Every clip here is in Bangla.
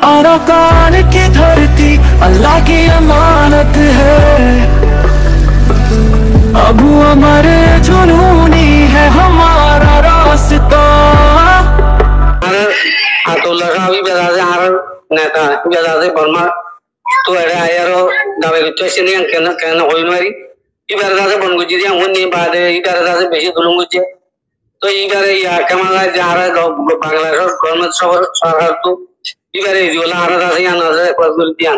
अरकान की धरती अल्लाह की अमानत है। अबू अमर जुनूनी है हमारा रास्ता। नेता बर्मा तो आयारो दावे गुच्चे नहीं कहना कहना होई मारी इबार दासे बन गुच्ची दिया होनी बात है इबार दासे बेची दुलुंग गुच्चे तो इबार या कमाला जहाँ बांग्लादेश गवर्नमेंट सरकार तो इबार इधोला आरा दासे यहाँ नज़र पर गुल्तियान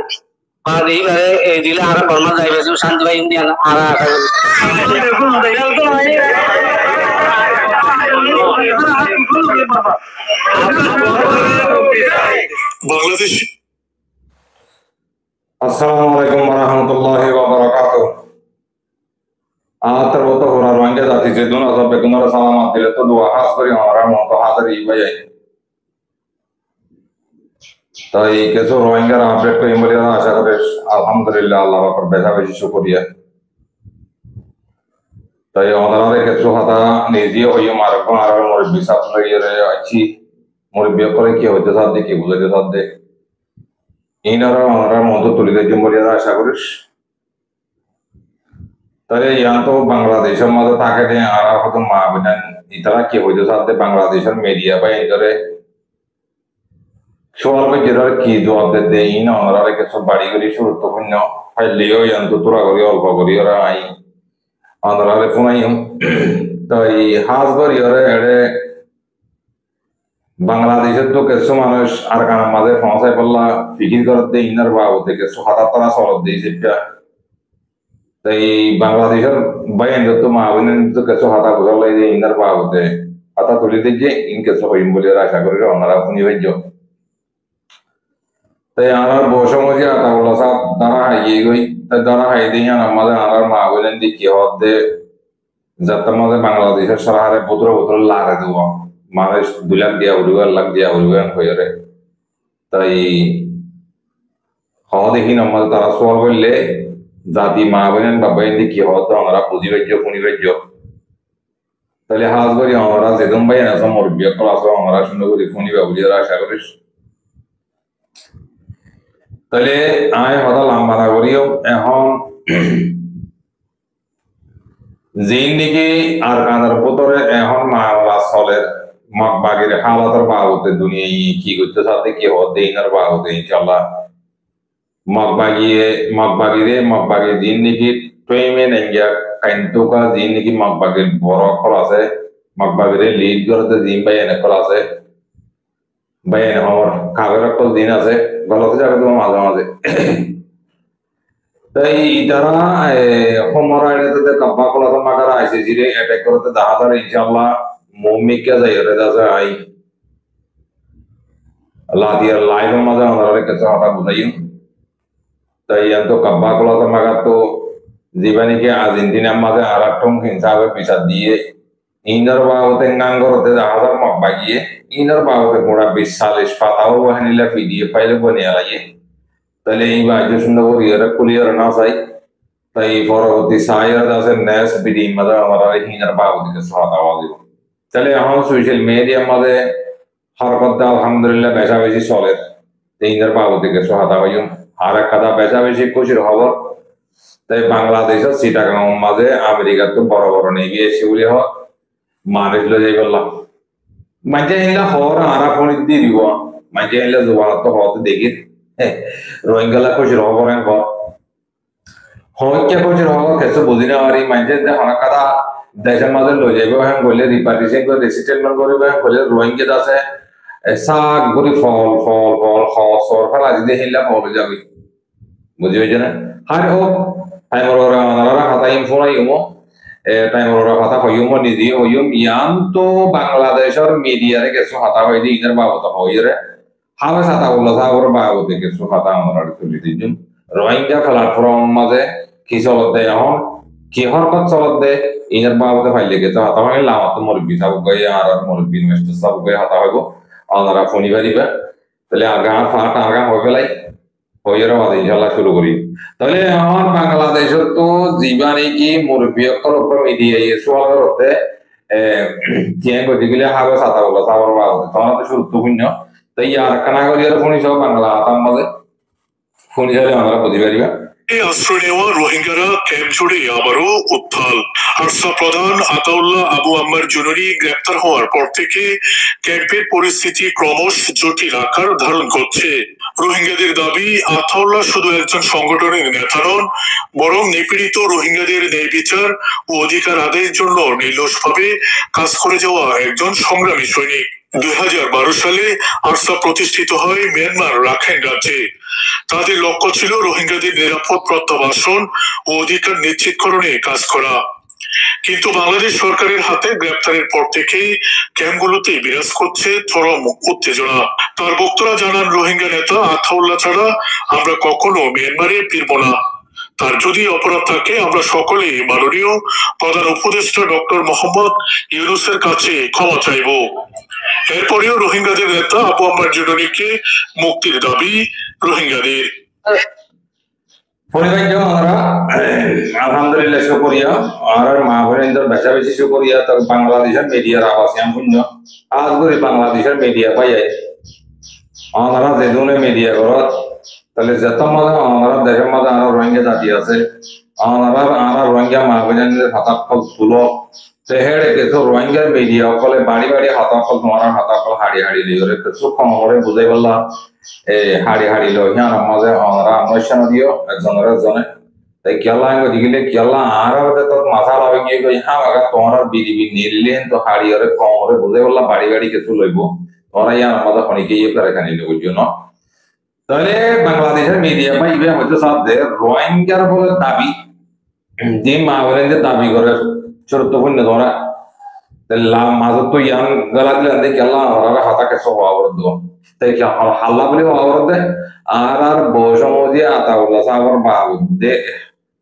बाद इबार इधीला आरा बर्मा दावे जो शांति भाई इंडिया आरा आरा बांग्लादेश अस्सलामुअलैकुम वरहमतुल्लाहि वबरकातुह। आतर वो तो हो रहा रोहिंग्या जाति से दोनों सब पे कुमार सलाम आते ले तो दुआ खास करी हमारा मोहतो हादर ही बजाय तो ये कैसो रोहिंग्या राह पे कोई मरिया आशा करे अल्हम्दुलिल्लाह अल्लाह पर बेजा बेजी शुक्रिया तो ये हमारा कैसो हाथा निजी हो ये मार्ग पर आरा मोर बिसात लगी रहे अच्छी मोर बियकोरे की हो जैसा देखी बुझे जैसा देख इनारा हमारा मोहतो तुली दे जो मरिया आशा करिश तरे यहाँ तो बांग्लादेश में तो ताकत है आरा को तो माबनन इतना की हो जो साथ बांग्लादेश मीडिया पर इंटरे सोल में जिधर की जवाब देते इन हमारा के सब बड़ी करी शुरू तो कुन्नो फाइल लियो यहाँ तो तुरा करी और करी और आई हमारा ले फोन आई हम तो ये हाथ पर यारे बांग्लादेश तो कैसे मानुष आरकाना मादे फोन से पल्ला फिकिर करते इनर बावते कैसे हाथा तरह सोल दे सिप्पा तो ये बांग्लादेश बयान तो मावने तो कैसे हाथा गुजर ले जे इनर बावते हाथा तुली दे जे इन कैसे कोई बोले राशा करी रो हमारा पुनी बच्चो तो यार बोशो मुझे आता बोला साहब दारा है ये कोई तो दारा है इधर यहाँ हमारे हमारा मावने दिखी होते जब तक हमारे बांग्लादेश शहर पुत्र पुत्र ला रहे दुआ मारे दुलक दिया उड़ुआ लग दिया उड़ुआ कोई रे तो ये हाँ देखी नम्बर तारा सोल बोल ले जाती मावने बाबा इंदी की हो तो हमारा पूजी बच्चों पुनी बच्चों तो ले हाथ करी हमारा ज़िदम भाई ना समोर बिया क्लास हो हमारा शुन्नो को दिखोनी बाबूजी राशा करिश तो ले आए होता लंबा ना करियो हम जिंदगी आरकानर पुतरे हम मावला सोले मकबागिर हालातर बावते दुनिया ये की गुच्चे साथे की होते इनर बावते इंशाल्लाह मकबागिरे जिंदगी ट्वें में नहीं गया कंटो का जिंदगी मकबागिर बोरा क्लास है मकबागिरे लीड करते जिम बयान क्लास है बयान और कागज कल दिन आसे गलत जगह तो माज़ा माज़े तो इधर हमारा इधर तो कब्बा क्लास मगर ऐसे जिले अटैक करते दाहतर इंशाल्लाह मुम्मी क्या जाए रे दासे आई लादिया लाइव मज़ा हमारा कैसे आता बुझाइयो तो ये तो कब्बा क्लास मगर तो जीवनी के अर्जेंटीना मज़े आराटों के हिसाब से पिछा दिए इनर बावते नंगर होते दाहतर मकबागिये इनर बावते पूरा 20 साल इस्पाताओ वह नीला वीडियो फाइल बने आलाये तले ये बात जो सुनने को रियर कुलियर ना सही तो ये फॉरवर्डी सायर दासे नेस बिडी मज़े हमारा इनर बावते के साथ आवाज़ चले हम सोशल मीडिया मज़े हर बंदा अल्हम्दुलिल्लाह बैठा वैसी सॉलिड तो इनर बावते के साथ आवाज़ हर कदा बैठा वैसी कुछ रहा तो बांग्लादेश सीटागांव मज़े अमेरिका तो बराबर नहीं भी ऐसे बोले हो मानिस लो जाए बल्ला मज़े इनला होर आरा फोन इतनी रिवा मज़े इनला जुबान तो होते देखिए रोहिंग्या ला कुछ रहा बरें को हो क्या कुछ रहा कैसे बुझने वाली मज़े इधर हर कदा देश मज़े लो जाए वो हम बोले रिपार्टीशन को रेसिस्टेंट करे वो हम बोले रोहिंग्या दासे ऐसा गुरी फॉल खास और फला जिधे हिला फॉल जागी बुझे हुए जने हर हो टाइम और नारा खाता इन फोन आई हो टाइम और खाता हो यूं निजी हो यूं याम तो बांग्लादेश और मीडिया रे कैसे खाता हो इधर इधर बाबू हो ये रे हावे साता बोला था और बाबू ते कैसे खाता हमारा तो लीजिए जुम रोहिंग्या प्लेटफॉर्म मज़े किस औरत दे हम कि हर कौन औरत दे इधर बाबू ते फाइल लेके तो खाता हो लावा तो मोरबी सब गए यार मोरबी इन्वेस्टर सब गए खाता हो और नारा फोनी बारी पे पहले आगे फाट आगे हो गया हो ये रहा इंशाल्लाह शुरू करी तले हमार बांग्लादेश तो जीवानी की मुर्बियों को ऊपर मीडिया ये सवाल होते हैं को दिखले हावे साता बोला सावर वाव तो शुरू तो कुन्नो তাই আর কানা করিয়ার ফোনি সব বাংলা আতাম মাঝে ফোনি হলে আমরা বুঝি পারিবা আশ্রয় নেওয়া রোহিঙ্গারা ক্যাম্প জুড়ে আবারও উত্তাল। আরসা প্রধান আতাউল্লাহ আবু আম্মার জুনুরি গ্রেপ্তার হওয়ার পর থেকে ক্যাম্পের পরিস্থিতি ক্রমশ জটিল আকার ধারণ করছে। রোহিঙ্গাদের দাবি, আতাউল্লাহ শুধু একজন সংগঠনের নেতা নন, বরং নিপীড়িত রোহিঙ্গাদের ন্যায় বিচার ও অধিকার আদায়ের জন্য নির্লসভাবে কাজ করে যাওয়া একজন সংগ্রামী সৈনিক। 2012 সালে আরসা প্রতিষ্ঠিত হয় মিয়ানমার রাখাইন রাজ্যে। তাদের লক্ষ্য ছিল রোহিঙ্গাদের নিরাপদ প্রত্যাবাসন ও অধিকার নিশ্চিতকরণে কাজ করা। কিন্তু বাংলাদেশ সরকারের হাতে গ্রেপ্তারের পর থেকেই ক্যাম্পগুলোতে বিরাজ করছে চরম উত্তেজনা। তার বক্তারা জানান, রোহিঙ্গা নেতা আতাউল্লাহ ছাড়া আমরা কখনো মিয়ানমারে ফিরব না। তার যদি অপরাধ থাকে আমরা সকলে মাননীয় প্রধান উপদেষ্টা ডক্টর মোহাম্মদ ইউনূসের কাছে ক্ষমা চাইব। এরপরেও রোহিঙ্গাদের নেতা আবু আম্মার জুনুরিকে মুক্তির দাবি রোহিঙ্গাদের। আমরা আলহামদুলিল্লাহ শুকরিয়া আর মা বোনেদের বেশা বেশি শুকরিয়া তো বাংলাদেশের মিডিয়ার আওয়াজ আমি শূন্য আজ করে বাংলাদেশের মিডিয়া পাই আমরা যেদুনে মিডিয়া করত তাহলে যত মাঝে আমরা দেশের মাঝে আরো রোহিঙ্গা জাতি আছে আমরা রোহিঙ্গা মা বোনেদের হাতাফল তুলো সেহেড়ে কিছু রোহিঙ্গার মিডিয়া সকলে বাড়ি বাড়ি হাতাফল তোমার হাতাফল হাড়ি হাড়ি লিওরে কিছু কম করে বুঝাই বললা হাড়ি হাড়ি লো হিয়ান মাঝে আমরা অনুষ্ঠান দিও একজনের একজনে তাই কেলা দিলে কেলা আর তো মাথা লাগে গিয়ে গই হ্যাঁ আগা তোমার বিড়ি নিলেন তো হাড়ি ওরে কম করে বুঝাই বললা বাড়ি বাড়ি কিছু লইব তোরা ইয়ান আমাদের অনেকে ইয়ে করে খানি বুঝছো না। তাহলে বাংলাদেশের মিডিয়া বা ইবে হয়তো সাথে রোহিঙ্গার বলে দাবি যে মা বলেন যে দাবি করে চরিত্রপূর্ণ ধরা মাজত তো ইয়ান গলা দিলেন দেখি আল্লাহ ওরা হাতাকে সব আবরদ তাই হাল্লা বলে আবরদ আর বৈষম্য আতাউল্লাহ সাহাবার বাবু দে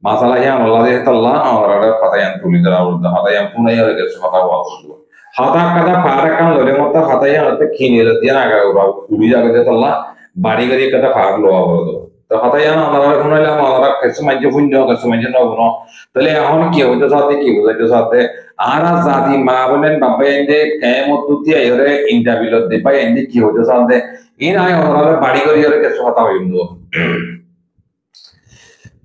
মাসালা হিয়ান আল্লাহ দিয়ে তাল্লাহ ওরা হাতায়ান তুলি দেওয়া আবরদ হাতায়ান পুনাই গেছে হাতা আবরদ হাতা কাটা পাড়া কান ললে মতো হাতায়ান হতে খিনে দিয়ে আগা ওরা তুলি জায়গা দিয়ে তাল্লাহ বাড়ি গাড়ি একটা ফাঁক লো আবরদ তো হাতায়ান আমরা শুনাইলাম আমরা কিছু মাঝে শূন্য কিছু মাঝে নগুন তাহলে এখন কি হইতে সাথে কি বুঝাইতে সাথে আর জাতি মা বলেন বাবা এনে কেমত এরে ইন্টারভিউ দিবা এনে কি হইতে সাথে ইন আয় ওরা বাড়ি গাড়ি এর কিছু কথা হইল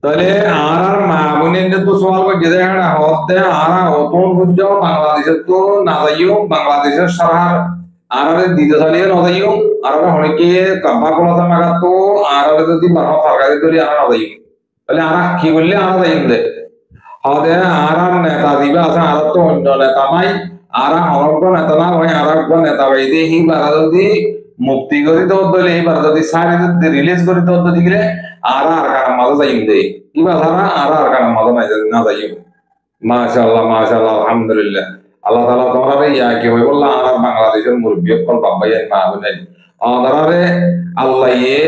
তাহলে আর মা বোনের তো সওয়াল করে যে দেখা হতে আর অতন বুঝছো বাংলাদেশের তো না যাইও বাংলাদেশের সারা আর দ্বিতীয় সালিয়ে না যাইও আর অনেকে কাব্বা কলাতে মাগা তো আর যদি বাবা সরকারি তৈরি আর যাইও তাহলে আর কি বললে আর যাইও দে হতে আর নেতা দিবা আছে আর তো অন্য নেতা নাই আর অনর্গ নেতা না হয় আর এক নেতা ভাই দিয়ে এই বারা যদি মুক্তি করে তো দলে এই বারা যদি সারি রিলিজ করে তো দিলে আর কারণ মাঝে যাইম দে কিবা ধারা আর কারণ মাঝে না যাইম মাশাআল্লাহ মাশাআল্লাহ আলহামদুলিল্লাহ আল্লাহ তাআলা তোমারে ইয়া কি হই বললা আর বাংলাদেশের মুরব্বি কল বাবাই মা বলেন আমারে আল্লাহ এ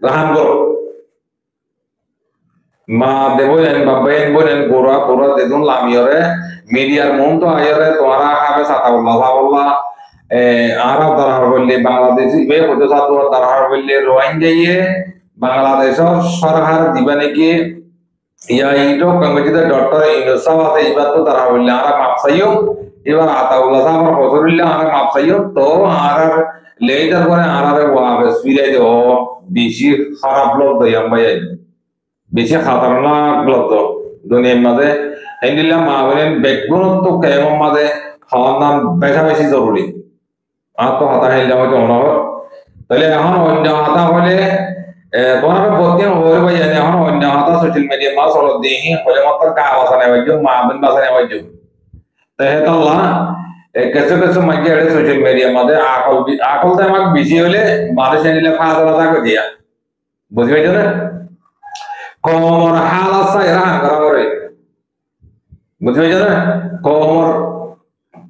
রহম করো মা দেবয়েন বাবাইন বলেন গোরা গোরা দেদুন লামিয়রে মিডিয়ার মন তো আয়রে তোরা খাবে সাতাউল্লাহ সাউল্লাহ আরব দরহার বললে বাংলাদেশি বে কত সাতু দরহার বললে রোহিঙ্গাইয়ে বাংলাদেশের সরকার দিবা নাকি ইয়া ইটো কমিটিতে ডক্টর ইউনূস আছে এবার তো দরহার বললে আর মাপসাইও এবার আতাউল্লাহ সাহেব হজরুল্লাহ আর মাপসাইও তো আর লেটার করে আর ওয়াবে ফিরে দেও বেশি খারাপ লোক দয়াম ভাই বেশি খাতারনাক লোক দুনিয়ার মাঝে এন্ডিলা মা বলেন ব্যাকগ্রাউন্ড তো কেমন মাঝে খাওয়ার নাম বেশা বেশি জরুরি আর তো হাতা হেল যাওয়া না তাহলে এখন অন্য হাতা হলে তোমার বলতে হবে ভাই জানি এখন অন্য হাতা সোশ্যাল মিডিয়া মা চলো দেখি হলে মাত্র কা বাসা নেওয়া মা বোন বাসা নেওয়া তাই আল্লাহ কিছু কিছু মাঝে সোশ্যাল মিডিয়া মাঝে আকলটা আমাকে বেশি হলে মানুষ নিলে খাওয়া দাওয়া থাকে দিয়া বুঝতে পারছো না কমর হাল আছে এরা করা করে বুঝতে পারছো না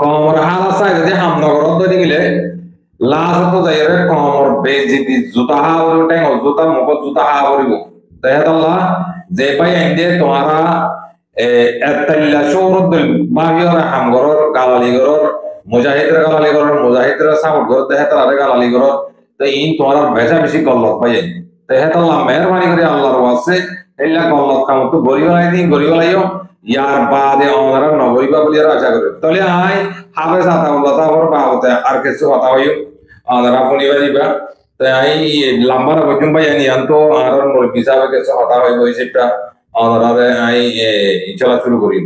কমর হাল আছে যদি হামলা করত ধরে গেলে লাস্ট তো যাই রে কমর বেজিতি জুতা হাওরে টাইম জুতা মুখ জুতা হাওরিব তাই আল্লাহ যে ভাই এন্ডে তোমারা এতাল্লা শৌরুল বাহির হামগরর গালালিগরর মুজাহিদরা গালালিগরর মুজাহিদরা সামর গর দেহ তারে গালালিগরর তো ইন তোমারা বেশা বেশি গল্লত পাই তাই আল্লাহ মেহেরবানি করে আল্লাহর ওয়াসে এলা গল্লত কাম তো গরিবালাই দিন গরিবালাইও ইয়ার বাদে আমরা নগরিবা বলি আশা করি তাহলে আই হাফেজ আতাউল্লাহ সাহেবের বাবতে আর কিছু কথা হইও আনারা পরিবারিবা তাই আই লাম্বার বজুম ভাই আনি আনতো আর মোর হিসাবে কিছু হতা হইব সেটা আনারা আই চলা শুরু করি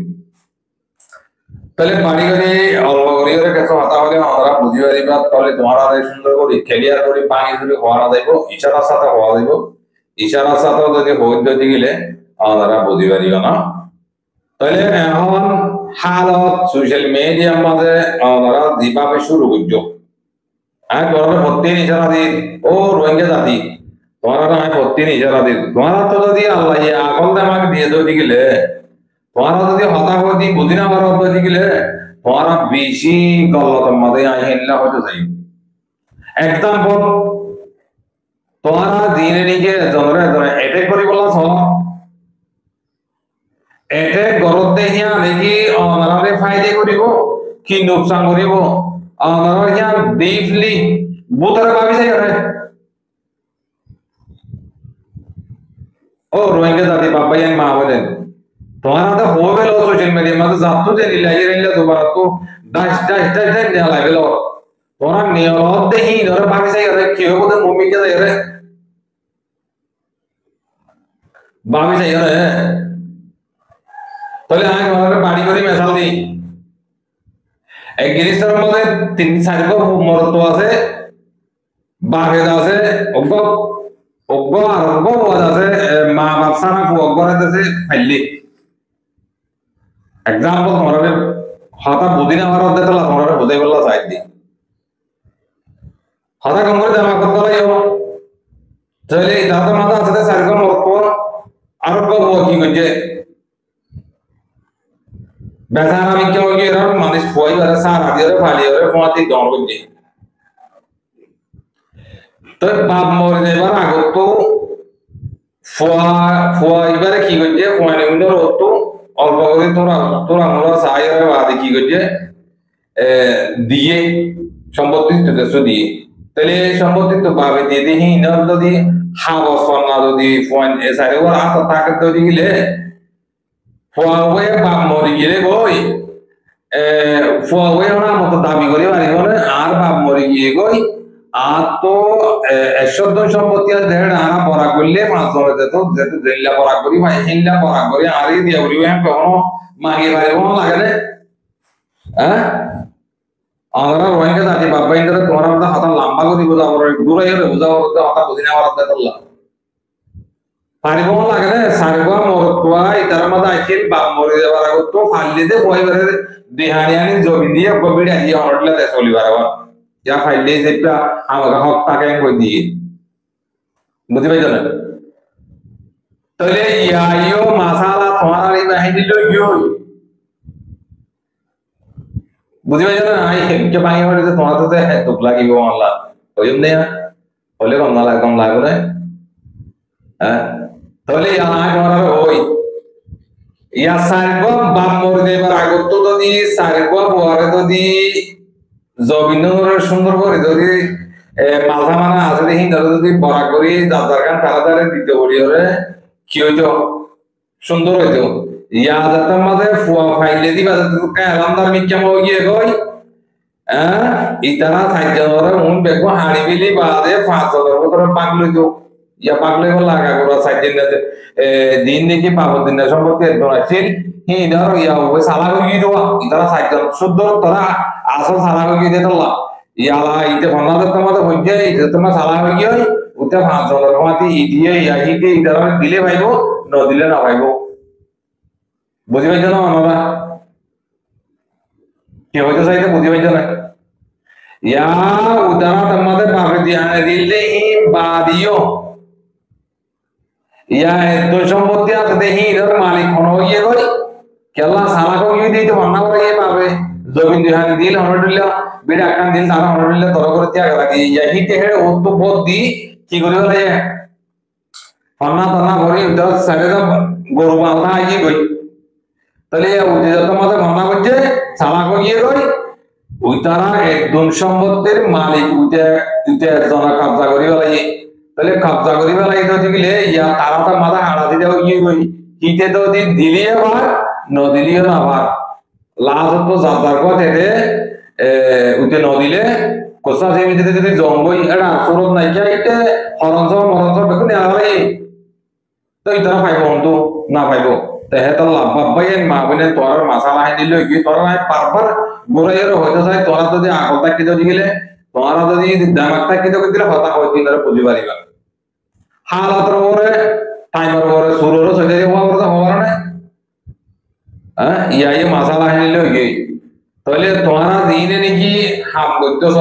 তাহলে বাড়ি করে অল্প করে কিছু হতা হলে আনারা বুঝি পারিবা তাহলে তোমারা সুন্দর করে খেলিয়ার করে পানি যদি হওয়া না যাইব ইশারার সাথে হওয়া যাইব ইশারার সাথে যদি হইতে গেলে আনারা বুঝি পারিবা না তাহলে এখন হালত সোশ্যাল মিডিয়ার মাঝে আমরা যেভাবে শুরু করছো আমি তোমার প্রত্যেক ইশারা দিই ও রোহিঙ্গা জাতি তোমার আমি প্রত্যেক ইশারা দিই তোমার তো যদি আল্লাহ আকল আমাকে দিয়ে যদি গেলে তোমার যদি হতা হয়ে দিই বুঝি না পারো হতে গেলে তোমার বেশি গল্লতের মাঝে আমি হেল্লা হতে চাই এক্সাম্পল তোমার দিনে নিজে জনরে এটাই করি বলছ এতে গরত দেখিয়া দেখি অনারে ফায়দে করিব কি নোকসান করিব অনারে হিয়া ডিপলি বুতরে ভাবি যাই রে ও রোহিঙ্গা জাতি বাবা ইয়ান মা বলেন তোমার তো হবে লো সোশ্যাল মিডিয়া মাঝে যাতো যে লাগিয়ে রইলে তোমার তো ডাস নিয়া লাগলো তোমার নিয়ত দেখি ধরে ভাবি যাই রে কি হবে তো মুমিকে যাই রে ভাবি যাই রে তাহলে আমি তোমাদের বাড়ি করে মেশাল দিই এক জিনিসের মধ্যে 3-4 গো মরত্ব আছে বাহেদ আছে অজ্ঞ আর অজ্ঞ আছে মা বাপ সারা অজ্ঞরে আছে ফাইলি এক্সাম্পল তোমাদের হতা বুঝি না হওয়ার দেখলা তোমাদের বুঝাই বললা চাই দি হতা কম করে জামা করতে লাগিব তাহলে দাদা মাথা আছে 4 গো মরত্ব আর অজ্ঞ কি করছে বেচারা আমি কেউ গিয়ে মানুষ ফুয়াই বেড়ে সারা দিয়ে ফালিয়ে ফোঁয়াতে দর করছে তো বাপ মরে যাবার আগত তো ফুয়াইবারে কি করছে ফুয়াই নেগুলো তো অল্প করে তোরা মোরা চাই বাদে কি করছে দিয়ে সম্পত্তি দিয়ে তাহলে সম্পত্তি তো বাবে দিয়ে দিই যদি হাবস না যদি ফুয়াই সারে ওর আত তাকে তৈরি গেলে ফুয়াওয়ে বাপ মরি গেলে গই ফুয়াওয়ে ওরা মতো দাবি করে পারিব না আর বাপ মরি গিয়ে গই আর তো 100 জন সম্পত্তি আর দেড় আনা পড়া করলে 5 জন যেত যেতে জেলা পড়া করি ভাই হিল্লা পড়া করি আরই দিয়া করি আমি কখনো মাগি পারিব না লাগে না হ্যাঁ আমরা রোহিঙ্গা জাতি বাপ ভাইদের তোমার আমরা হাত লম্বা করে বুঝাবো দূরে গেলে বুঝাবো হাত বুঝি না আমার দেখলা পারিব লাগে না সারবা মরতোয়া ইতার মধ্যে আইছিল বাপ মরে যাবার আগে তো ফাইলে দে কইবারে দেহানিয়ানি জমি দিয়ে ববিড়া দিয়ে হটলে দে চলিবার আবার যা ফাইলে যেটা আমাকে হক টাকা কই দিয়ে বুঝি পাইছ না তাহলে ইয়াইও মাসালা তোমার এই বাহিনী লই গিয়ে বুঝি পাইছ না আই কে বাহি হলে তোমার তো দুঃখ লাগিব আল্লাহ ওইম না হলে কম লাগবে না হ্যাঁ তাহলে ওই ইয়া সারগো বাপ মরে যাবার আগত যদি সারগো পরে যদি জমিনের সুন্দর করে যদি মাথা মানা আছে দেখি যদি বড়া করি দাদার খান তাড়াতাড়ি দিতে বলি ওরে কি হইতো সুন্দর হইতো ইয়া যাতার মাঝে ফুয়া ফাইলে দিবা যাতে আলামদার মিক্কাম হয়ে গিয়ে গই হ্যাঁ ইতারা সাইজনের মন বেগো হাড়ি বিলি বাদে 5,000 বছর পাগল হইতো ইয়া পাগলে লাগা করা সাইজেন দিন দেখি পাবো দিন সম্পর্কে একদম আছিল হি ধর ইয়া ওই সালা গিয়ে দেওয়া ইতারা সাইজন শুদ্ধ তোরা আসল সালা গিয়ে দিতে লা ইয়ালা ইতে ফনাদের তোমাদের হইছে ইতে তোমার সালা গিয়ে উতে 5,000 মাটি ইদিয়ে ইয়া হিতে ইতারা দিলে ভাইবো ন দিলে না ভাইবো বুঝি পাইছ না আমরা কি হইতে চাইতে বুঝি পাইছ না ইয়া উদারা তোমাদের পাবে দিয়া দিলে হি বাদিও ইয়া তো সম্পত্তি আছে দেখি এর মালিক কোন হইয়ে গই কেলা সালা কো গিয়ে দিতে বান্না করে পাবে জমিন দিহান দিল হরদুল্লাহ বিড়া কান দিল তারা হরদুল্লাহ তর করে ত্যাগ লাগি ইয়া হিতে হেড়ে ওতো বহুত দি কি করি বলে ফান্না তানা ভরি উদা সারে দা গরু বাঁধা আই গই তাহলে উদে যত মাঝে বান্না করছে সালা কো গিয়ে গই ওই তারা একদম সম্পত্তির মালিক উদে উদে জনা কবজা করি বলে তাহলে কবজা করি বেলা এটা দিলে ইয়া তারাটা মাথা হাড়া দিতে গিয়ে গই হিতে তো দিলি আবার ন দিলিও না আবার লাস্ট তো যাবার কথা এতে উতে ন দিলে কোসা যে ভিতরে যদি জঙ্গই এটা সুরত নাই যাইতে হরঞ্চ মরঞ্চ বেগুন আলাই তো ইতারা পাইব হন্তু না পাইব তেহেতর লাভ বাবাই মা বনে তোর মাসালা হাই দিল কি তোর পারবার গোরাইয়ের হইতে চাই তোরা যদি আকল থাকি যদি গেলে তোরা যদি দামাক থাকি তো দিলে হতা হইতে তারা বুঝি পারিবা হালাতর ওরে টাইমার ওরে সুরর সইতে হওয়া কথা হওয়ার না হ্যাঁ ইয়াই মাসালা হাই দিল কি তাহলে তোরা দিনে নাকি হাম করতেছ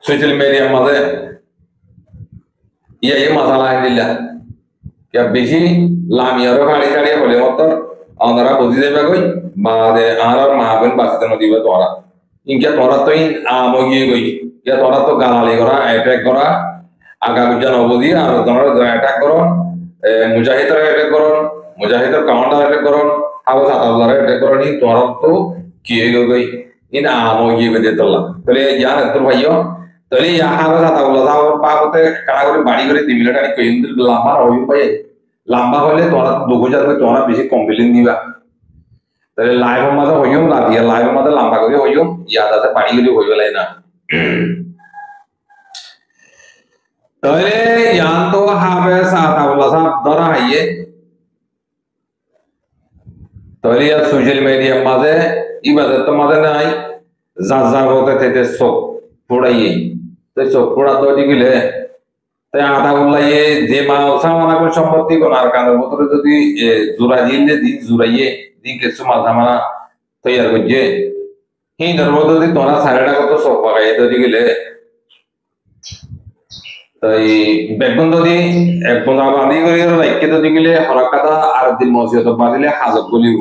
সোশ্যাল মিডিয়ার মাঝে ইয়াই মাসালা হাই দিলা বেশি লামিয়ারও গাড়ি গাড়িয়ে বলে মতো আমরা বুঝি যাবে কই বাদে আর মা বোন বাঁচতে নদীবে তোরা ইনকে তোরা তো আমো গিয়ে গই ইয়া তোরা তো গালালি করা অ্যাটাক করা আগা গুজা নবদি আর তোমরা অ্যাটাক করো মুজাহিদের অ্যাটাক করো মুজাহিদের কাউন্টার অ্যাটাক করো আবু সাতাউল্লাহ অ্যাটাক করো নি তোরা তো কি গই ইন আমো গিয়ে গই তোলা তাহলে ইয়ার তোর ভাইও তাহলে ইয়া আবু সাতাউল্লাহ সাহেব পাপতে কানা করে বাড়ি করে দিবিলাটা কইন্দ্র লাম্বা হই ভাই লম্বা হলে তোরা দুগো যাবে তোরা বেশি কমপ্লেন দিবা তাহলে লাইভ মাঝে হইম না দিয়া লাইভ মাঝে লম্বা করে হইম ইয়াদ আছে পানি গলি হইবেলাই না তাহলে ইয়ান তো হাবে সাতাউল্লাহ সাহেব ধরা হাইয়ে তাহলে ইয়া সোশ্যাল মিডিয়া মাঝে ইবাদত তো মাঝে নাই যা যা বলতে থেকে সব পড়াইয়ে তো সব পড়া তো দিলে তাই আতাউল্লাহ যে মালসা মানা করে সম্পত্তি কোন আর কানের ভিতরে যদি জোড়া দিলে দিন জোড়াইয়ে দিন কিছু মাথা মানা তৈরি করছে এই ধর্ম যদি তোরা সাড়েটা কত সব পাকাই তৈরি গেলে তাই বেগুন যদি এক বন্ধা বাঁধি করে রাইকে যদি গেলে হরক কথা আর দিন মসজিদ বাঁধিলে হাজত গলিব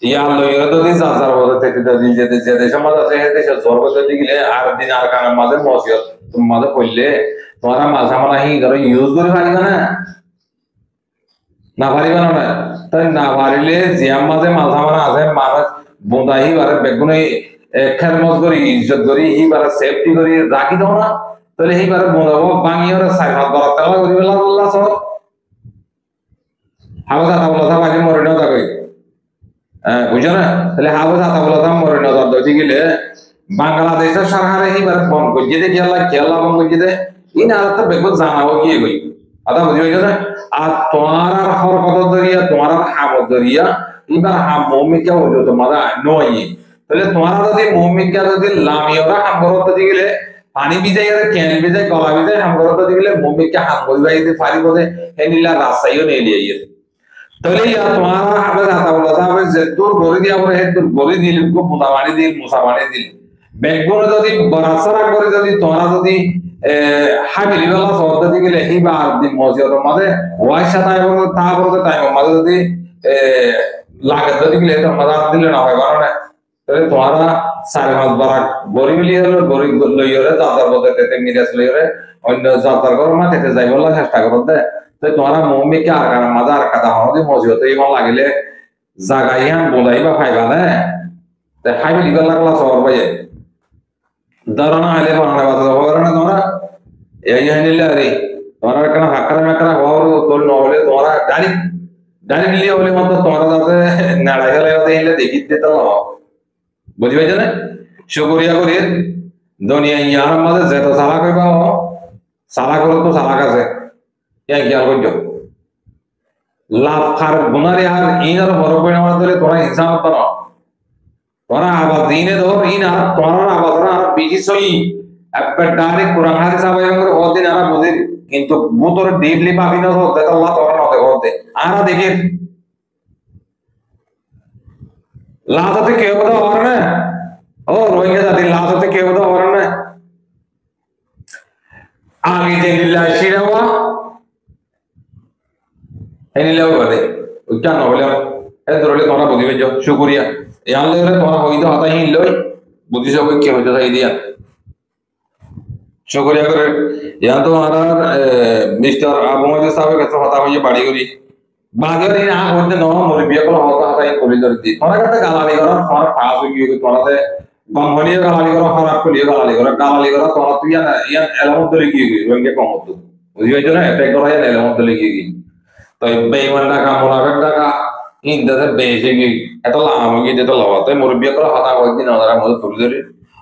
ইয়ার লইয়া যদি যার যার বলতে থেকে যদি যেতে যে দেশের মাঝে আছে সে দেশের জ্বর যদি গেলে আর দিন আর কানের মাঝে মসজিদ মাঝে পড়লে তোরা মাঝা মানা হি ধরো ইউজ করে পারিবা না পারিবা না তাই না পারিলে জিয়াম মাঝে মাঝা মানা আছে মানুষ বোঁদাহি বারে বেগুনে খের মজ করি ইজ্জত করি হি বারে সেফটি করি রাখি দাও না তাহলে হি বারে বোঁদাবো বাঙিয়ে সাইফাত বরাত তালা করি বেলা বললা সব হাওজা তাবলা সাহেব আগে মরে না যাবে বুঝছো না তাহলে হাওজা তাবলা সাহেব মরে না যাবে গেলে বাংলাদেশের সরকারে হি বারে বন্ধ করছে দে খেলা বন্ধ করছে দে इन आदत बेगुन जानाओ की गई आता बुझियो ना आ तुम्हारा हर कदर दरिया तुम्हारा हाम दरिया इबार हाम मोमी क्या हो जो तुम्हारा नो ये তাহলে তোমারা যদি মুমিন কে যদি লামিওরা হাম করতে দিলে পানি ভিজাই আর ক্যান ভিজাই কলা ভিজাই হাম করতে দিলে মুমিন কে হাম কইবাই দিতে পারিব যে হেনিলা রাসাইও নেই লিয়ে তাহলে ইয়া তোমারা হাবে জাতা বলা যাবে যে দূর গরি দিয়া পরে হে দূর গরি দিল কো মুদাবানি দিল মুসাবানি দিল বেগুন যদি বরাসরা করে যদি তোমরা যদি হাবিলি বেলা সহজে গেলে হিবা আর দিন মসজিদের মাঝে ওয়াই সাথে এবং তা করতে টাইম মাঝে যদি লাগে যদি গেলে তো মজা দিলে না হয় কারণ তাহলে তোমরা সাড়ে মাস বারা গরিব লিয়ে হলো গরিব লইরে যাতার বলতে তেতে মিরাজ লইরে অন্য যাতার করো না তেতে যাই বলা চেষ্টা করতে তো তোমরা মমিকে আর কারণ মজা আর কথা হলো মসজিদে ইমান লাগিলে জাগাইয়া বলাইবা পাইবা না তাই হাবিলি বেলা ক্লাস হওয়ার বাইরে দাঁড়ানো আইলে বানানো বাতা হবে না তোমরা এই নিলে আরে তোমরা কেন হাকরা মাকরা হওয়ার তোর নহলে তোমরা ডাইরেক্ট লিয়ে হলে মত তোমরা যাতে নাড়া গেলে হলে দেখিতে তো বুঝি পাইছ না শুকরিয়া করি দুনিয়া ইয়ার মাঝে যেত সালা কইবা সালা করো তো সালা কাছে ইয়া কি আর কইছো লাভ খার গুনারে আর ইনার বড় পরিমাণ ধরে তোমরা ইনসান করো তোরা আবার দিনে ধর ইন আর তোরা আবার আর বেশি সই একবার ডাইরেক্ট কোরআন হাদিস আবার করে ওদিন আর বুঝি কিন্তু বুতর ডিপলি পাবি না তো আল্লাহ তোরা না দেখতে আর দেখে লাজাতে কেউ তো আর না ও রোহিঙ্গা জাতি লাজাতে কেউ তো আর না আগে যে লিল্লাহ শিরাওয়া এনিলেও বলে ওটা না বলে এ ধরলে তোমরা বুঝিবে যাও শুকরিয়া ইয়ালে তোমরা হইতো হাতাই লই বুঝিছ কই কি হইতো তাই দিয়া শুকরিয়া করে ইয়া তো আর মিস্টার আবু মজিদ সাহেব কাছে কথা হইয়ে বাড়ি করি বাজারে না হতে ন মরি বিয়ে করা হতা হাতাই করি ধরে দি তোমরা কাছে গালালি করা ফর ফাস হই গিয়ে তোমরা বঙ্গলিয়া গালালি করা খারাপ করিয়া গালালি করা তোমরা তুই ইয়া এলামত ধরে গিয়ে রোহিঙ্গা কম হতো বুঝিছ না অ্যাটাক করা ইয়া এলামত ধরে গিয়ে তো বেঈমান টাকা মুনাফিক টাকা ইনদাতে বেশি কি এত লাম গিয়ে যেতে লওয়াতে মুরব্বি করে হাতা কয়েকদিন ওরা মধ্যে তুলে ধরে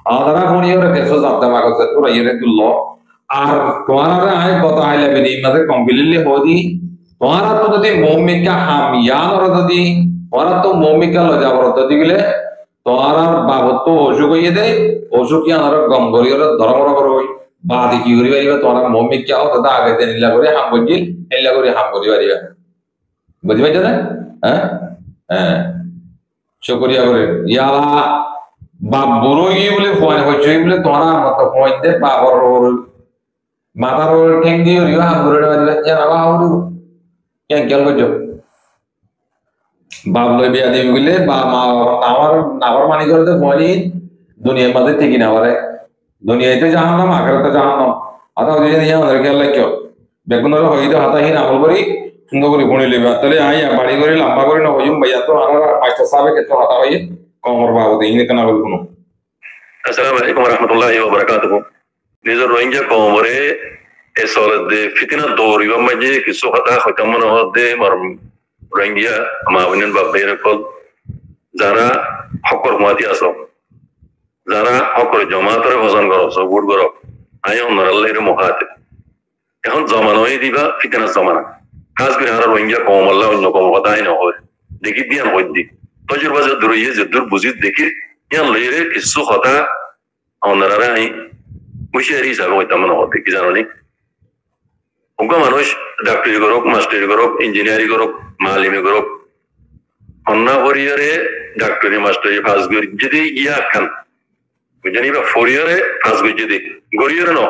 আদারা ফোনিয়রে কেসো জানতে মাগছে তোরা ইরে তুললো আর তোমারা আয় কথা আইলে বিনি মাঝে কমপ্লিটলি হদি তোমারা তো যদি মৌমিকা হামিয়ান যদি ওরা তো মৌমিকা লজাবর যদি গেলে তোমার বাবদ তো অসুখ হইয়ে দেয় অসুখ কি আমার গম করি ওরা ধর্ম করবই বা দেখি করি পারিবা তোমার মৌমিকা ও দাদা আগে দিন ইল্লা করে হাম করি ইল্লা করে হাম করি পারিবা বুঝি পাইছো না হ্যাঁ হ্যাঁ শুকরিয়া করে ইয়ালা বাপ বুড়ো গিয়ে বলে ফোন হচ্ছে বলে তোমার মতো ফোন দে বাবার মাথার ঠেং দিয়ে রিও হাম করে জানা আউরি কেন খেয়াল করছো বাপ লই বিয়া দিবি বলে বা মা আমার নাবার মানি করে তো ফোনই দুনিয়ার মাঝে ঠিকই না পারে দুনিয়াতে জাহান্নাম আখেরাতে জাহান্নাম আতা ওই যে আমাদের খেয়াল রাখিও বেগুনের হইতে হাতাহীন আমল করি সুন্দর করে গুণি লেবে তাহলে আইয়া বাড়ি করে লম্বা করে না হইম ভাইয়া তো আর মাস্টার সাহেব কেতো হাতা হইয়ে কমর বাবদ ইনি কেনা বল কোনো আসসালামু আলাইকুম ওয়া রাহমাতুল্লাহি ওয়া বারাকাতুহু নিজের রোহিঙ্গা কমরে এ সলদে ফিতনা দৌড়ি বা মাঝে কিছু হাতা হইতাম মনে হদে মার রোহিঙ্গা মা বনেন বাপের কল যারা হকর মাতি আসো যারা হকর জমাতরে ভজন করো ভোট করো আই অন্যরাল্লাহির মুহাতে এখন জমানোই দিবা ফিতনা জমানা খাস করে আর রোহিঙ্গা কম আল্লাহ অন্য কম কথাই না হয় দেখি দিয়ান হই দি তজুর বাজার দূরে যে দূর বুঝি দেখি ইয়ান লইরে কিছু কথা অন্যরা আই হুশিয়ারি হিসাবে হইতাম মনে হতে কি জানো নি ওগা মানুষ ডাক্তারি করুক মাস্টারি করুক ইঞ্জিনিয়ারিং করুক মালিমি করুক অন্য হরিয়ারে ডাক্তারি মাস্টারি ফাঁস গরি যদি ইয়া খান বুঝলি বা ফরিয়ারে ফাঁস গরি যদি গরিয়ারে ন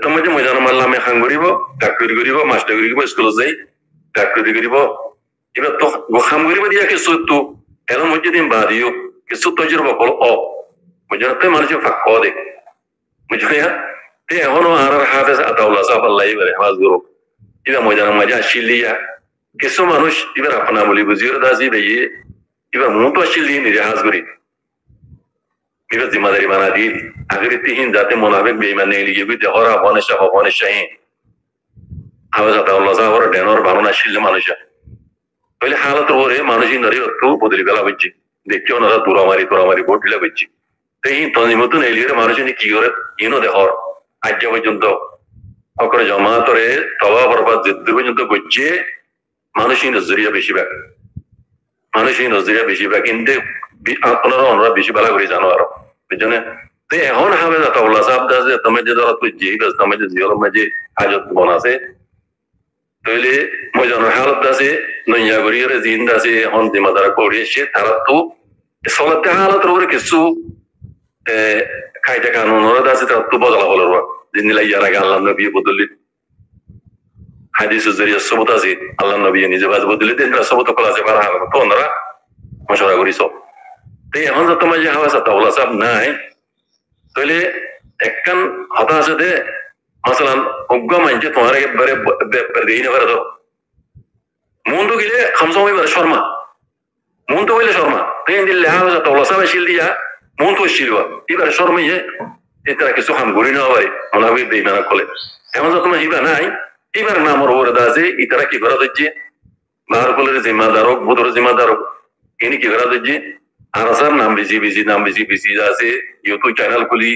তোমার যে মজানো মাল্লামে খান করিব ডাক্তারি করিব মাস্টারি করিব স্কুলে যাই ডাক্তারি করিব এবার তো গোখাম করিব দিয়া কিছু তো এর মধ্যে দিন বাদিও কিছু তজুরবা বল ও বুঝলি তো মানুষের ফাঁক দে বুঝলি তে এখনো আর হাফেজ আতাউল্লাহ সাহেব আল্লাহ এবারে হাজ করুক এবার মজানো মজা শিলিয়া কিছু মানুষ এবার আপনা বলি বুঝিয়ে দাসি ভাইয়ে এবার মুতো শিলি নিজে হাজ করি এবার জিম্মাদারি বানা দিল আগের তিহিন যাতে মোনাফেক বেঈমানে লিগে বিতে হরা হবনে শাহীন হাফেজ আতাউল্লাহ সাহেব ওর ডেনর বানানা শিলে মানুষ তাহলে হালত ওরে মানুষই নরে একটু বদলি বেলা হচ্ছে দেখছি ওনারা তোরামারি ভোট দিলে হচ্ছে তো এই তন্মতন এলিয়ে মানুষ কি করে ইনো দেখর আজ পর্যন্ত অকরে জমাতরে তবা বরবাদ জিদ্দুর পর্যন্ত করছে মানুষই নজরিয়া বেশিরভাগ কিন্তু ওনারা বেশি বেলা করে জানো আরো বুঝছো তো এখন হাফেজ আতাউল্লাহ সাহেব দাসে তুমি যে ধরো তুই যে তুমি যে জিয়র মাঝে হাজত বনাছে তাহলে মজানোর হালত আছে নইয়া গরিয়রে জিন্দ আছে এখন জিম্মাদার করিয়েছে তারা তো সলাতে হালত ওরে কিছু খাইতে কানুন ওরা আছে তারা তো বদলা হলো জিন্দিলা ইয়ার আগে আল্লাহ নবী বদলি হাদিসের জরিয়া সবত আছে আল্লাহ নবী নিজে বাজ বদলি দেন সবত কলা আছে পারা হবে তো ওনারা মশলা করিস তো এখন তো তোমার যে হাওয়া আতাউল্লাহ সাহেব নাই তাহলে একখান হতা আছে দে মাসালান অজ্ঞ মানছে তোমার একবারে দেই না পারে তো মন তো গেলে খামসা হইবারে শর্মা মন তো হইলে শর্মা ট্রেন দিলে হাওয়া আতাউল্লাহ সাহেব শিল দিয়া মন তো শিলবা এবারে শর্মাইয়ে এটা কিছু খাম ঘুরি না পারে মনাবি বেইমানা কলে এখন তো তোমার হিবা নাই এবার নামর ওরে দাসে ইতারা কি করা হচ্ছে বাহার কলের জিম্মাদার হোক বুধর জিম্মাদার হোক ইনি কি করা হচ্ছে আর আসার নাম বেশি আছে ইউটিউব চ্যানেল খুলি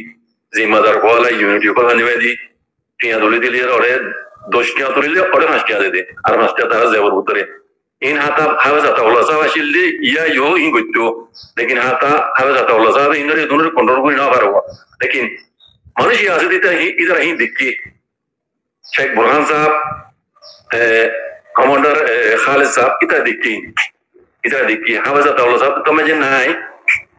জিম্মাদার কোয়ালা ইউনিটি কথা নিবে দি টিয়া ধরে দিলে ওরে 10 টিয়া ধরিলে ওরে 5 টিয়া দে আর 5 টিয়া তারা যাবার ভিতরে ইন হাতা হাওয়া আতাউল্লাহ সাহেব আসলে ইয়া ইন করতো লেকিন হাতা হাওয়া আতাউল্লাহ সাহেব ইনরে দুনের কন্ট্রোল করে না পারবো লেকিন মানুষ আছে দিতে ইধর হি দেখি শেখ বুরহান সাহেব কমান্ডার খালিদ সাহেব ইটা দেখি হাওয়া আতাউল্লাহ সাহেব তুমি যে নাই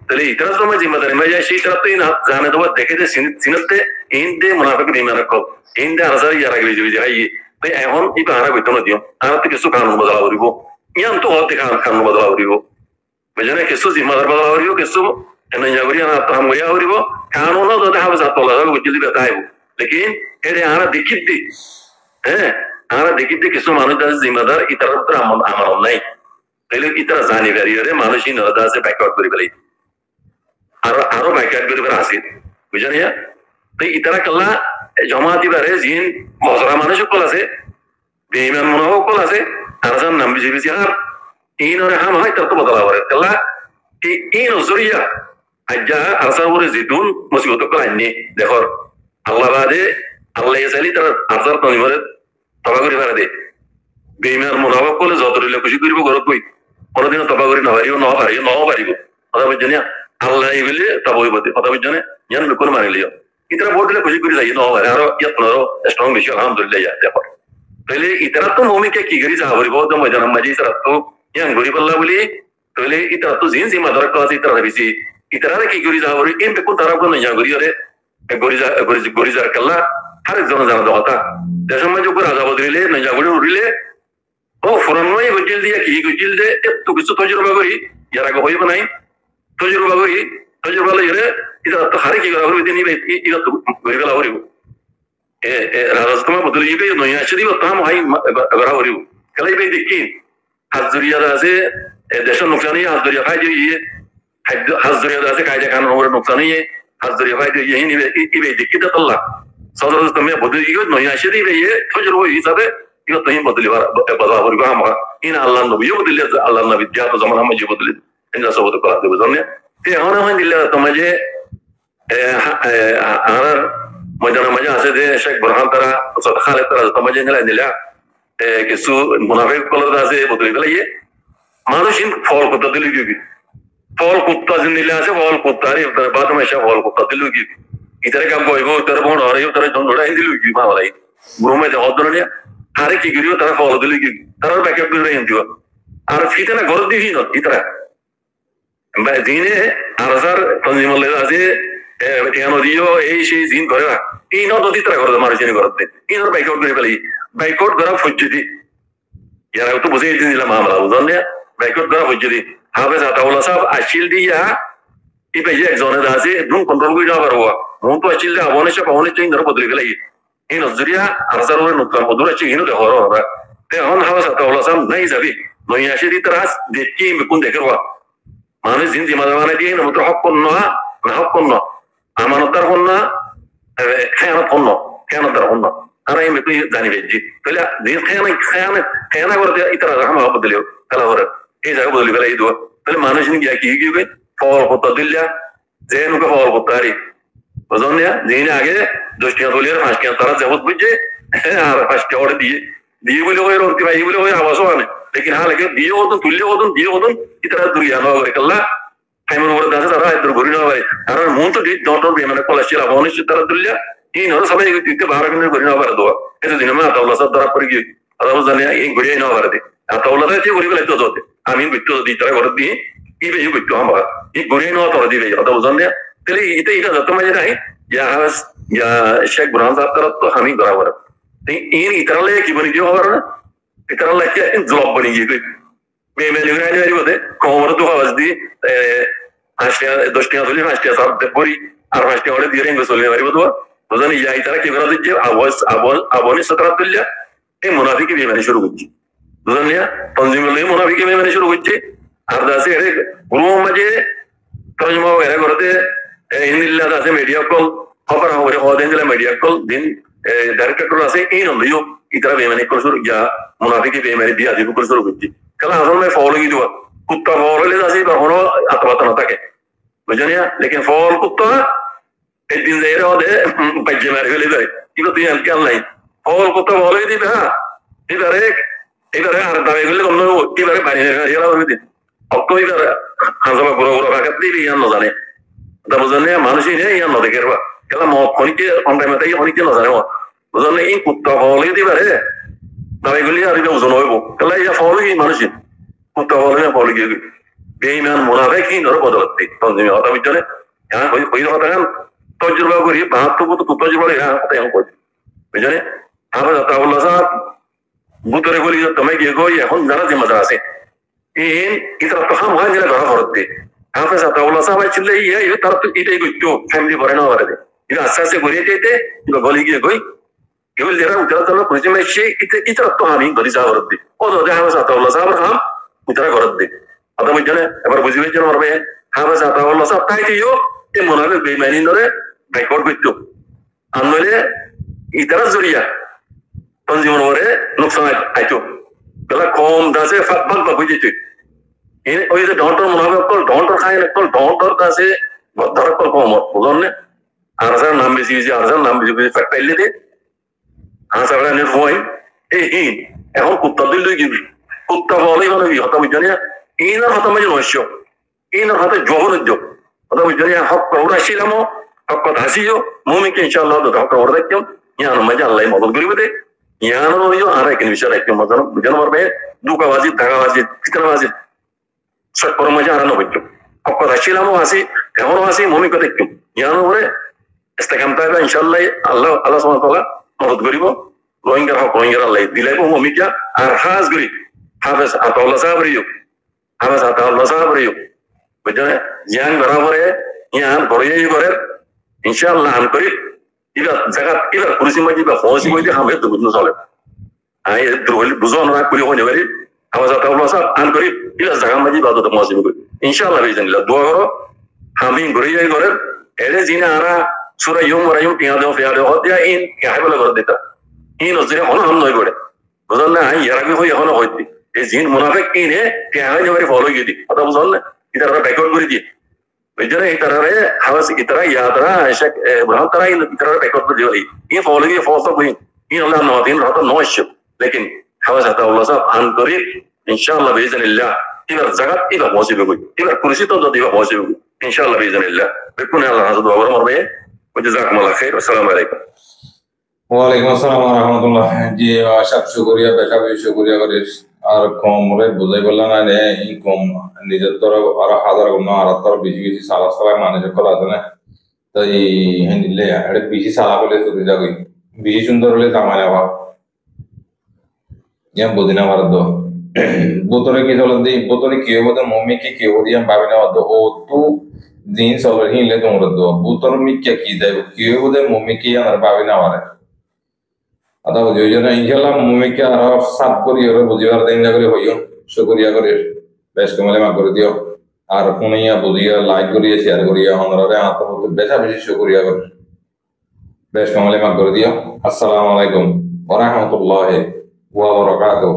তাহলে ইতরা সময় জিম্মাদারি मैं जैसे इस तरह तो इन जाने दो देखे थे सिनते इन दे मुनाफिक नहीं मारा को इन दे आसार यार आगे जो जाए ये तो एहन ई बाहर कोई तो न दियो आर तो किसु कानून बदला हो रिबो याम तो होते कानून बदला हो रिबो बजने किसु जिम्मेदार बदला हो रिबो किसु एन जागरिया ना तो हम गया हो रिबो कानून तो हाव साथ तोला सब कुछ जल्दी बताए लेकिन एरे आरा दिखित दी हैं आरा दिखित दी किसु मानो दा जिम्मेदार ई तरफ तो আমার নাই তাহলে ई तरह जाने करिए मानुषी नदा से बैकआउट করে ফেলে আরো ব্যাখ্যা করে আছে বুঝলেন তো ইতারা কাল্লা জমাতি বারে জিন মজরা মানুষ কল আছে বেঈমান মনোহ কল আছে আর যার নাম বিজি আর ইনরে হাম হয় তার তো বদলা করে কাল্লা এই নজরিয়া আজ্জা আসার উপরে জিতুন মুসিবত করে আননি দেখো আল্লাহ বাদে আল্লাহ এসালি তার আসার তনিমরে তবা করে ফেরা দে বেইমান মুনাফিক করলে যত রিলে খুশি করিব ঘরত বই কোনোদিনও তবা করে না পারিব কথা বুঝছেন আল্লাহ এই বলে তবা হইব কথা বুঝছেন জান বিকুল মানি লিও ইতরা বোর্ড দিলে খুশি করে যাই না পারে আরো স্ট্রং বেশি আলহামদুলিল্লাহ দেখো তাহলে ইতরা তো মমিকে কি করি যা করিব তো ময়দান মাঝে ইতরা তো ইয়ান গরিব আল্লাহ বলি তাহলে ইতরা তো জিন জিমা দরকার আছে ইতরা বেশি ইতরা কি করি যা করি এম বেকুন তারা কোন না করি আরে গরিজার কাল্লা আরেক জন জানা কথা দেশের মাঝে করে আজাব দিলে না জাগড়ে উড়িলে ও ফোরানোই গজিল দিয়ে কি গজিল দে এত কিছু তজরবা করি ইয়ার আগে হইব নাই তজরবা লইরে ইতরা তো হারে কি করা হবে দিন ইতরা তো গরিবেলা হরিব রাজতমা বদলে যাবে নয় আসে দিব তাম হাই গড়া হরিব খেলাই বে দেখি হাজরিয়া আছে দেশের নুকসানি হাজরিয়া খাই দিয়ে হাজরিয়া আছে কায়দা কানুন নুকসানি হাজরিয়া খাই দিয়ে নিবে ইবে দেখি তো আল্লাহ সদর তুমি বদলে গিয়ে নয় আসে দিবে তজরবা হিসাবে ইগো তুমি বদলে বাবা হরিব আমা ইন আল্লাহ নবী বদলে আল্লাহ নবী জাত জামান আমি যে বদলে ইন সবত করা দেব জানে তে হন হন দিলে তোমাজে আর ময়দান মাঝে আছে যে শেখ বুরহান তারা খালেদ তারা তোমাজে নিলা দিলা কিছু মুনাফিক কলর আছে বদলে গেলে মানুষ ফল করতে দিলে কি ফল কুত্তা নিলে আছে ফল কুত্তা রে বাদ में से ফল কুত্তা দিলু কি ইতারে কাম কইবো তোর বড় আরে তোর জন্ডড়াই দিলু কি মালাই গ্রুমে যে হদরনিয়া আরে কি গরিও তারা ফল দিলু কি তার ব্যাকআপ করে দিও আর ফিতনা ঘর দিই না ইতরা বা দিনে আরসার তনজিমলে আছে এখানে দিও এই সেই দিন করে না এই নদী ইতরা করে মারজনি করতে ইনর ব্যাকআপ করে ফেলি ব্যাকআপ করা ফুজদি यार तो बुझे दिला मामला बुझने ব্যাকআপ করা ফুজদি হাফেজ আতাউল্লাহ সাহেব আশিল দিয়া এই পেজে একজনে আছে একদম কন্ট্রোল করে যাবার হওয়া মন তো আশিল দা আবনে সব আবনে চিন ধরে বদলে গেলাই এই নজরিয়া আরসারের নুকসান বদলে চিন হিনো দেখো রা তে হন হাফেজ আতাউল্লাহ সাহেব নাই যাবি নয় আসি দি ত্রাস দেখি কোন দেখরবা মানুষ জিন্দি মাদানে দিয়ে না মত হক না হক না আমানতার হন না খেয়ানতার হন না আর আমি তুই জানি বেজি তাহলে দিন খেয়ানা করতে ইতরা রাহমা বদলে কালা হরে এই জায়গা বদলে গেলাই দোয়া তাহলে মানুষ নিয়ে কি গিয়ে ফল কত দিল্লা যেন কে ফল করতে বুঝলেন দিন আগে 10 টাকা দলিয়ার 5 টাকা তারা জবত বুঝে আর 5 টাকা ওরে দিয়ে বলে ওই রন্তি ভাই বলে ওই আওয়াজও আনে लेकिन हां लगे दियो तो तुल्य होतो दियो होतो इतना दुनिया ना करे कल्ला टाइम वर दास तारा इधर घुरी ना भाई अरे मुन तो डी डॉट बी मैंने कोलेस्ट्रॉल आवने से तरह तुल्य ಈ ನರ ಸಭೆಗೆ ತಿಕ್ಕೆ 12 ಮಿನಿಟ್ ಗುರಿ ನಾವು ಬರದು ಇದು ದಿನ ಮಾ ತೌಲ ಸದರ ಪರಿಗೆ ಅದಾವ ಜನ ಈ ಗುರಿ ನಾವು ಬರದೆ ಆ ತೌಲದ ತಿ ಗುರಿ ಬಲೆ ತೋತೆ ಆಮೀನ್ ಬಿಟ್ಟು ದಿ ತರ ಬರದಿ ಈ ಬೆ ಯು ಬಿಟ್ಟು ಹಮ ಈ ಗುರಿ ನಾವು ತೋರದಿ ಬೆ ಅದಾವ ಜನ ತಲಿ ಇತೆ ಈಗ ದತ್ತ ಮಜೆ ನೈ ಯಾ ಹಸ್ ಯಾ ಶೇಖ್ ಬುರ್ಹಾನ್ ಸಾಹब ತರ तो हम ही बराबर ಈ ಇತರಲೆ ಕಿ ಬನಿ ಜೋ ಅವರ ಇತರಲೆ ಕೆ ಜವಾಬ್ ಬನಿ ಗಿ ಮೇ ಮೇ ನಿಗರಾನಿ ವರಿ ಬದೆ ಕೋಮರ तो ಹವಸ್ದಿ ಆಶ್ರಯ ದೋಷ್ಟಿಯ ಸೊಲಿ ಆಶ್ರಯ ಸಾಹब ದೆ ಪೂರಿ আর ಆಶ್ರಯ ಒಳೆ ದಿರೆಂಗ ಸೊಲಿ ವರಿ ಬದು বুঝলেন ইয়া ইতারা কি করা দিচ্ছে আবনি সতরাত দিল্লা এই মুনাফিকি বেমানি শুরু করছে বুঝলেন ইয়া তনজিমুল্লাহ মুনাফিকি বেমানি শুরু করছে আর দাসে এর গুরু মাঝে তরজমা এর করতে ইন্দিল্লাহ দাসে মিডিয়া কল খবর হবে ওদেন দিলা মিডিয়া কল দিন ডাইরেক্টর আছে এই নলিও ইতারা বেমানি করে শুরু ইয়া মুনাফিকি বেমানি দিয়া দিব করে শুরু করছে কারণ আসলে मैं फॉलो की दुआ कुत्ता फॉलो ले दासी पर होनो अतवाता ना থাকে বুঝলেন ইয়া लेकिन फॉलो कुत्ता el dinero de pajamar hole dai ibo tuই আর কেন নাই ফল কত বলে দিবে হ্যাঁ এবারে আর দাবে গেলে কম নয় এবারে বাড়ি এরা হবে দিন অক্টো এবারে হাজাবা বড় বড় ভাগাত দিবি ইয়ান জানে তা বুঝনে মানুষই নেই ইয়ান দেখে রবা কেলা মত খনিকে অনলাইন মতে খনিকে না জানে বুঝনে এই কুত্তা বলে দিবে রে দাবে গেলে আর এটা ওজন হইব কেলা ইয়া ফলই মানুষই কুত্তা বলে ফলই গিয়ে বেঈমান মুনাফিক কি নর বদলতে তনজিমে কথা বুঝলে হ্যাঁ ওই কথা গান তজরবা করি বাহাত্তর কত তজরবা হ্যাঁ কথা এখন কই বুঝলে আমরা আতাউল্লাহ সাহেব বুতরে বলি তুমি গিয়ে গই এখন যারা জিম্মাদার আছে এই ইতরা তো হাম হয় না ঘর করতে হাফেজ আতাউল্লাহ সাহেব ছিল এই তার তো এটাই কইতো ফ্যামিলি ভরে না ভরে এটা আস্তে আস্তে ঘুরে যেতে গলি গিয়ে গই কেবল যারা উতরা তো পরিচয় সে ইতরা তো আমি গলি যা করতে ও তো হাফেজ আতাউল্লাহ সাহেব হাম ইতরা করতে আদম বুঝলে এবার বুঝিবে যেন মারবে হাফেজ আতাউল্লাহ সাহেব তাই দিও এই মনাবে বেঈমানি ধরে বাইকট করতো আনলে ইতারা জরিয়া তনজিমন ওরে নুকসান আইতো গলা কম দাসে ফাকবাক বুঝিতে এই ওই যে ডন্টর মুনাফিক কল ডন্টর খায় না কল ডন্টর দাসে ধরক কম বুঝলে আরসার নাম বেশি বেশি আরসার নাম বেশি বেশি ফ্যাক্টাইলে দে আসার হয় এই এখন কুত্তা দিল গিয়ে কুত্তা বলেই মানে হতা বুঝলি ইনার হতা মাঝে নস্য ইনার হাতে জবনের যোগ হতা বুঝলি হক ওরা ছিলাম হক কথা হাসিও মুমিকে ইনশাআল্লাহ হক ওরা দেখতাম ইয়ার মাঝে আল্লাহ মদত করিবে দে ইয়ার রইও আর এক বিষয় রাখতাম মজান বুঝানো পারবে দুকাবাজি ধাগাবাজি ফিতনাবাজি সব কর্ম মাঝে আর নবইতো হক কথা ছিলাম হাসি এখনো হাসি মুমিকে দেখতাম ইয়ার উপরে ইস্তেকাম থাকবে ইনশাআল্লাহ আল্লাহ আল্লাহ সুবহানাহু ওয়া তাআলা মদত করিব রোহিঙ্গার হক রোহিঙ্গার আল্লাহ দিলাইব মুমিকা আর খাস করি হাফেজ আতাউল্লাহ সাহেব রিও হাফেজ আতাউল্লাহ সাহেব রিও বুঝলে ইয়ান বরাবরে ইয়ান বড়ই করে ইনশাআল্লাহ আন করি ইবা জায়গা ইবা পুলিশি মাঝে বা ফৌজি মাঝে হামে তো বুঝনো চলে আই দ্রোহল বুঝন না করি হনে পারি হাফেজ আতাউল্লাহ সাহেব আন করি ইবা জায়গা মাঝে বাদ তো মসিব করি ইনশাআল্লাহ বিজনিল্লাহ দোয়া করো হামি বড়ই করে এলে জিনা আরা সূরা ইউম টিয়া ফিয়া হদিয়া ইন কাহিবলে করে দিতা ইন ওজরে হলো হাম নয় করে বুঝল না ইয়ারাবি হই এখনো হইতি এই জিন মুনাফিক ইনে কেহাই জবারে ফলো গিদি কথা বুঝল না ইতারা ব্যাকআউট করে দিয়ে বুঝলে ইতারারে হাওয়াস ইতারা ইয়াদরা শেখ ইব্রাহিম তারা ইতারা ব্যাকআউট করে দিয়ে ই ফলো গিয়ে ফলো কই ইন আল্লাহ নদিন রাত নয়শ লেকিন হাওয়াস আতাউল্লাহ সাহেব আন করি ইনশাআল্লাহ বিইজনিল্লাহ ইবার জাগাত ইবা মসিবে কই ইবার কুরসি তো যদি ইবা মসিবে কই ইনশাআল্লাহ বিইজনিল্লাহ বিকুন আল্লাহ হাজার দোয়া করব মরবে জাযাকুমুল্লাহ খাইর আসসালামু আলাইকুম ওয়ালাইকুম আসসালাম ওয়া রাহমাতুল্লাহ জি সব শুকরিয়া বেশি শুকরিয়া করে আর কম রে বুঝাই বললা না নে ই কম নিজের তরফ আর হাজার গুণ আর তরফ বেশি বেশি সালা সালা মানুষ কল আছে না তাই হেনিলে আরে বেশি সালা বলে তো যাগই বেশি সুন্দর হলে কামায় আবা ইয়াম বুঝিনা মার দো বোতরে কি চলে দেই বোতরে কি হবে তো মম্মি কি হবে ইয়াম ভাবে না দো ও তু দিন সবার হিলে তোমরা দো বোতর মি কি দেব কি হবে মম্মি কি আর ভাবে না মারে আদা বুঝিও যে না ইনশাআল্লাহ মুমিকে আর সাত করি ওরে বুঝিবার দিন করে হইও শুকরিয়া করে বেশ কমলে মা করে দিও আর ফোনিয়া বুঝিয়া লাইক করিয়া শেয়ার করিয়া আমারে আত্মহত্যা বেশি শুকরিয়া করে বেশ কমলে মা করে দিও আসসালামু আলাইকুম ওয়া রাহমাতুল্লাহি ওয়া বারাকাতুহু